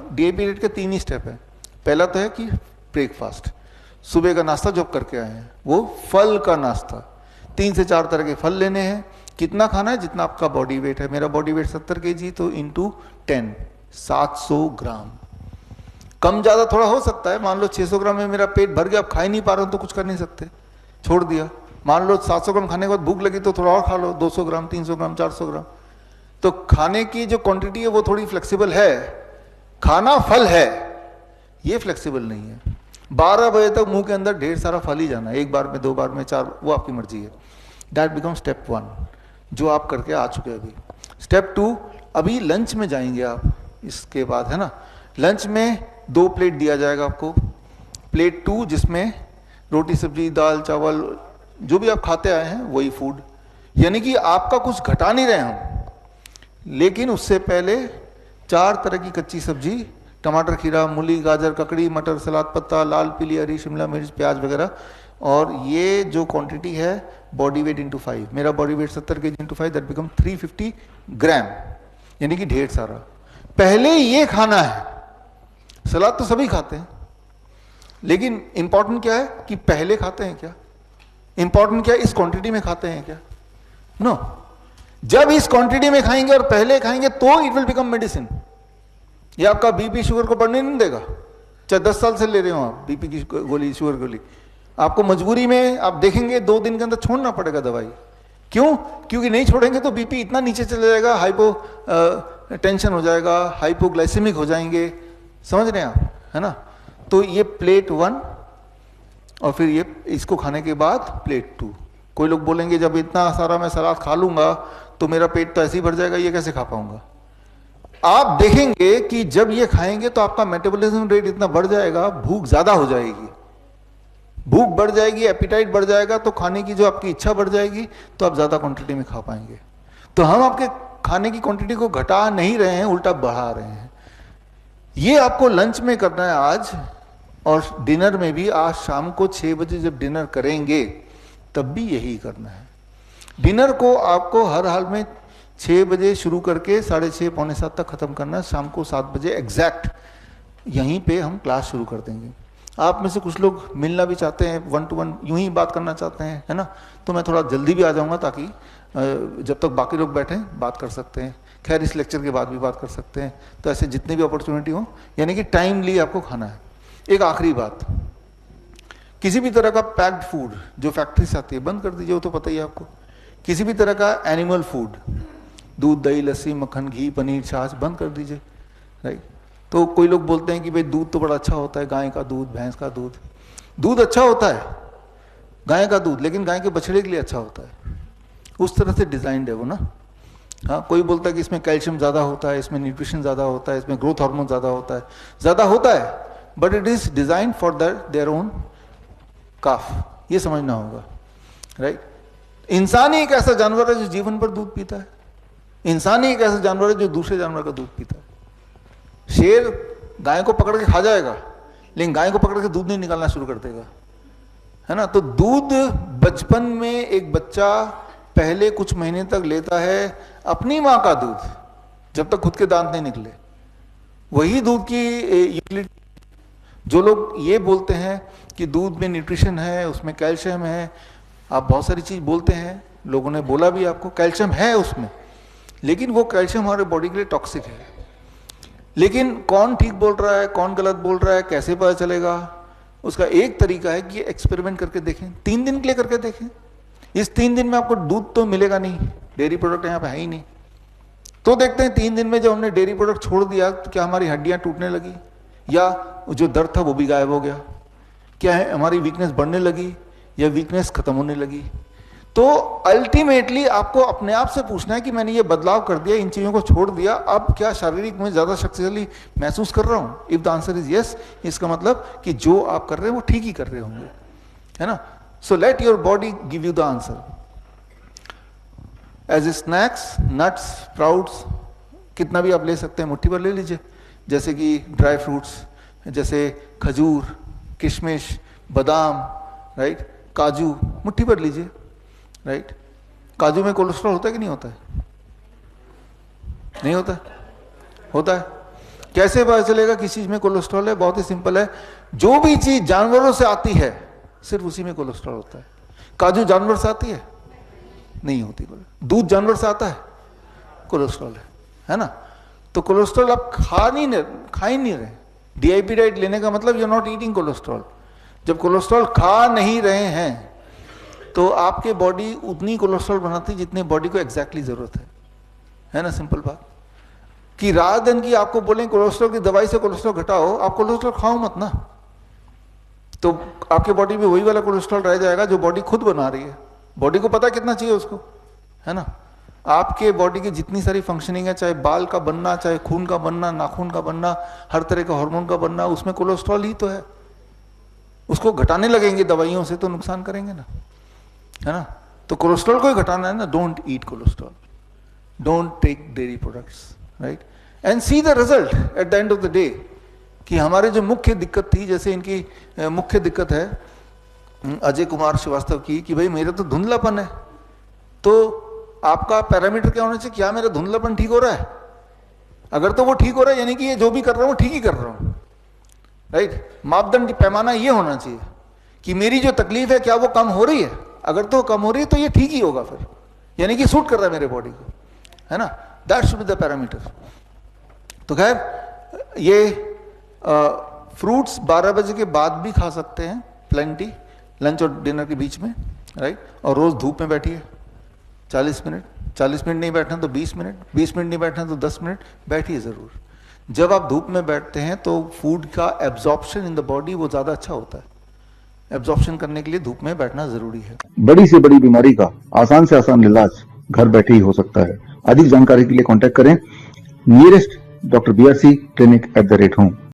Day period के 3 ही step है। पहला तो है कि ब्रेकफास्ट, सुबह का नाश्ता जो आप करके आए हैं वो फल का नाश्ता, 3 से 4 तरह के फल लेने हैं। कितना खाना है? जितना आपका बॉडी वेट है। मेरा बॉडी वेट 70 kg, तो इंटू 10 700 ग्राम। कम ज़्यादा थोड़ा हो सकता है, मान लो 600 ग्राम में मेरा पेट भर गया, अब खा ही नहीं पा रहा हूँ तो कुछ कर नहीं सकते, छोड़ दिया। मान लो 700 ग्राम खाने के बाद भूख लगी तो थोड़ा और खा लो, 200 ग्राम 300 ग्राम 400 ग्राम। तो खाने की जो क्वांटिटी है वो थोड़ी फ्लेक्सिबल है। खाना फल है, ये फ्लेक्सिबल नहीं है। 12 बजे तक मुंह के अंदर ढेर सारा फल ही जाना है, 1 बार में 2 बार में 4, वो आपकी मर्जी है। दैट बिकम स्टेप 1 जो आप करके आ चुके हैं अभी। स्टेप 2, अभी लंच में जाएंगे आप, इसके बाद है ना। लंच में 2 प्लेट दिया जाएगा आपको। प्लेट 2 जिसमें रोटी सब्जी दाल चावल जो भी आप खाते आए हैं वही फूड, यानी कि आपका कुछ घटा नहीं रहे हम। लेकिन उससे पहले 4 तरह की कच्ची सब्जी, टमाटर खीरा मूली गाजर ककड़ी मटर सलाद पत्ता लाल पीली हरी शिमला मिर्च प्याज वगैरह। और ये जो क्वांटिटी है बॉडी वेट इंटू 5, मेरा body weight 70 kg into 5, that become 350 ग्राम, यानी कि ढेर सारा। पहले ये खाना है। सलाद तो सभी खाते हैं, लेकिन इंपॉर्टेंट क्या है कि पहले खाते हैं क्या, इंपॉर्टेंट क्या है इस क्वांटिटी में खाते हैं क्या। नो, जब इस क्वांटिटी में खाएंगे और पहले खाएंगे तो इट विल बिकम मेडिसिन। ये आपका बीपी शुगर को बढ़ने नहीं देगा, चाहे 10 साल से ले रहे हो आप बीपी की गोली शुगर गोली। आपको मजबूरी में आप देखेंगे 2 दिन के अंदर छोड़ना पड़ेगा दवाई। क्यों? क्योंकि नहीं छोड़ेंगे तो बीपी इतना नीचे चले जाएगा, हाइपो टेंशन हो जाएगा, हाइपोग्लाइसेमिक हो जाएंगे, समझ रहे हैं आप, है ना। तो ये प्लेट 1 और फिर ये इसको खाने के बाद प्लेट 2। कोई लोग बोलेंगे जब इतना सारा मैं सलाद खा लूंगा तो मेरा पेट तो ऐसे ही भर जाएगा, ये कैसे खा पाऊंगा। आप देखेंगे कि जब ये खाएंगे तो आपका मेटाबॉलिज्म रेट इतना बढ़ जाएगा, भूख ज्यादा हो जाएगी, भूख बढ़ जाएगी, एपिटाइट बढ़ जाएगा, तो खाने की जो आपकी इच्छा बढ़ जाएगी, तो आप ज्यादा क्वांटिटी में खा पाएंगे। तो हम आपके खाने की क्वांटिटी को घटा नहीं रहे हैं, उल्टा बढ़ा रहे हैं। ये आपको लंच में करना है आज, और डिनर में भी आज शाम को 6 बजे जब डिनर करेंगे तब भी यही करना है। डिनर को आपको हर हाल में 6 बजे शुरू करके 6:30 पौने 7 तक खत्म करना है। शाम को 7 बजे एग्जैक्ट यहीं पे हम क्लास शुरू कर देंगे। आप में से कुछ लोग मिलना भी चाहते हैं, 1 to 1 यूं ही बात करना चाहते हैं, है ना, तो मैं थोड़ा जल्दी भी आ जाऊंगा ताकि जब तक बाकी लोग बैठे बात कर सकते हैं। खैर इस लेक्चर के बाद भी बात कर सकते हैं। तो ऐसे जितनी भी अपॉर्चुनिटी हो, यानी कि टाइमली आपको खाना है। एक आखिरी बात, किसी भी तरह का पैक्ड फूड जो फैक्ट्री से आती है बंद कर दीजिए, वो तो पता ही है आपको। किसी भी तरह का एनिमल फूड, दूध दही लस्सी मक्खन घी पनीर छाछ बंद कर दीजिए, राइट। तो कोई लोग बोलते हैं कि भाई दूध तो बड़ा अच्छा होता है, गाय का दूध भैंस का दूध, दूध अच्छा होता है गाय का दूध, लेकिन गाय के बछड़े के लिए अच्छा होता है, उस तरह से डिजाइंड है वो ना। हाँ, कोई बोलता है कि इसमें कैल्शियम ज़्यादा होता है, इसमें न्यूट्रिशन ज़्यादा होता है, इसमें ग्रोथ हार्मोन ज़्यादा होता है, but it is design for their own calf, ये समझना होगा, राइट। इंसान ही एक ऐसा जानवर है जो जीवन पर दूध पीता है। इंसान ही एक ऐसा जानवर है जो दूसरे जानवर का दूध पीता है। शेर गाय को पकड़ के खा जाएगा, लेकिन गाय को पकड़ के दूध नहीं निकालना शुरू कर देगा, है ना। तो दूध बचपन में एक बच्चा पहले कुछ महीने तक लेता है अपनी माँ का दूध, जब तक खुद के दांत नहीं निकले, वही दूध की यूटिलिटी। जो लोग ये बोलते हैं कि दूध में न्यूट्रिशन है, उसमें कैल्शियम है, आप बहुत सारी चीज बोलते हैं, लोगों ने बोला भी आपको कैल्शियम है उसमें, लेकिन वो कैल्शियम हमारे बॉडी के लिए टॉक्सिक है। लेकिन कौन ठीक बोल रहा है कौन गलत बोल रहा है कैसे पता चलेगा? उसका एक तरीका है कि एक्सपेरिमेंट करके देखें, 3 दिन के लिए करके देखें। इस 3 दिन में आपको दूध तो मिलेगा नहीं, डेयरी प्रोडक्ट यहाँ पे है ही नहीं, तो देखते हैं 3 दिन में जब हमने डेयरी प्रोडक्ट छोड़ दिया तो क्या हमारी हड्डियां टूटने लगी, या जो दर्द था वो भी गायब हो गया, क्या है हमारी वीकनेस बढ़ने लगी या वीकनेस खत्म होने लगी। तो अल्टीमेटली आपको अपने आप से पूछना है कि मैंने ये बदलाव कर दिया, इन चीजों को छोड़ दिया, अब क्या शारीरिक में ज्यादा शक्तिशाली महसूस कर रहा हूं? If the answer is yes, इसका मतलब कि जो आप कर रहे हैं वो ठीक ही कर रहे होंगे, है ना। So let your body give you the answer. As a snacks nuts sprouts कितना भी आप ले सकते हैं, मुट्ठी भर ले लीजिए, जैसे कि ड्राई फ्रूट्स जैसे खजूर किशमिश बादाम, राइट, काजू मुट्ठी भर लीजिए, राइट। काजू में कोलेस्ट्रॉल होता है कि नहीं होता है? नहीं होता है? होता है। कैसे पता चलेगा किस चीज में कोलेस्ट्रॉल है? बहुत ही सिंपल है, जो भी चीज जानवरों से आती है सिर्फ उसी में कोलेस्ट्रॉल होता है। काजू जानवर से आती है? नहीं होती। दूध जानवर से आता है? कोलेस्ट्रॉल है ना? तो कोलेस्ट्रॉल आप खा ही नहीं रहे। डीआईपी डाइट लेने का मतलब you are not eating cholesterol. जब कोलेस्ट्रॉल खा नहीं रहे हैं तो आपके बॉडी उतनी कोलेस्ट्रॉल बनाती है जितनी बॉडी को एग्जैक्टली जरूरत है ना? सिंपल बात। कि रात दिन की आपको बोलें कोलेस्ट्रॉल की दवाई से कोलेस्ट्रॉल घटाओ, आप कोलेस्ट्रॉल खाओ मत ना, तो आपके बॉडी में वही वाला कोलेस्ट्रॉल रह जाएगा जो बॉडी खुद बना रही है। बॉडी को पता कितना चाहिए उसको, है ना? आपके बॉडी की जितनी सारी फंक्शनिंग है, चाहे बाल का बनना, चाहे खून का बनना, नाखून का बनना, हर तरह का हार्मोन का बनना, उसमें कोलेस्ट्रॉल ही तो है। उसको घटाने लगेंगे दवाइयों से तो नुकसान करेंगे ना, है ना? तो कोलेस्ट्रॉल को ही घटाना है ना। Don't eat cholesterol, don't take dairy products, right? And see the result at the end of the day. कि हमारे जो मुख्य दिक्कत थी, जैसे इनकी मुख्य दिक्कत है अजय कुमार श्रीवास्तव की, कि भाई मेरा तो धुंधलापन है। तो आपका पैरामीटर क्या होना चाहिए? क्या मेरा धुंधलापन ठीक हो रहा है? अगर तो वो ठीक हो रहा है यानी कि ये जो भी कर रहा हूं ठीक ही कर रहा हूं, राइट? मापदंड पैमाना ये होना चाहिए कि मेरी जो तकलीफ है क्या वो कम हो रही है? अगर तो कम हो रही है तो ये ठीक ही होगा फिर, यानी कि सूट कर रहा है मेरे बॉडी को, है ना? That should be the parameter. तो खैर ये फ्रूट्स 12 बजे के बाद भी खा सकते हैं, प्लेंटी, लंच और डिनर के बीच में, राइट? और रोज धूप में बैठिए 40 मिनट, 40 मिनट नहीं बैठना तो 20 मिनट, 20 मिनट नहीं बैठना तो 10 मिनट बैठिए जरूर। जब आप धूप में बैठते हैं तो फूड का एब्जॉर्प्शन इन द बॉडी वो ज्यादा अच्छा होता है। एब्जॉर्प्शन करने के लिए धूप में बैठना जरूरी है। बड़ी से बड़ी बीमारी का आसान से आसान इलाज घर बैठे ही हो सकता है। अधिक जानकारी के लिए कांटेक्ट करें nearest doctor BRC clinic @home।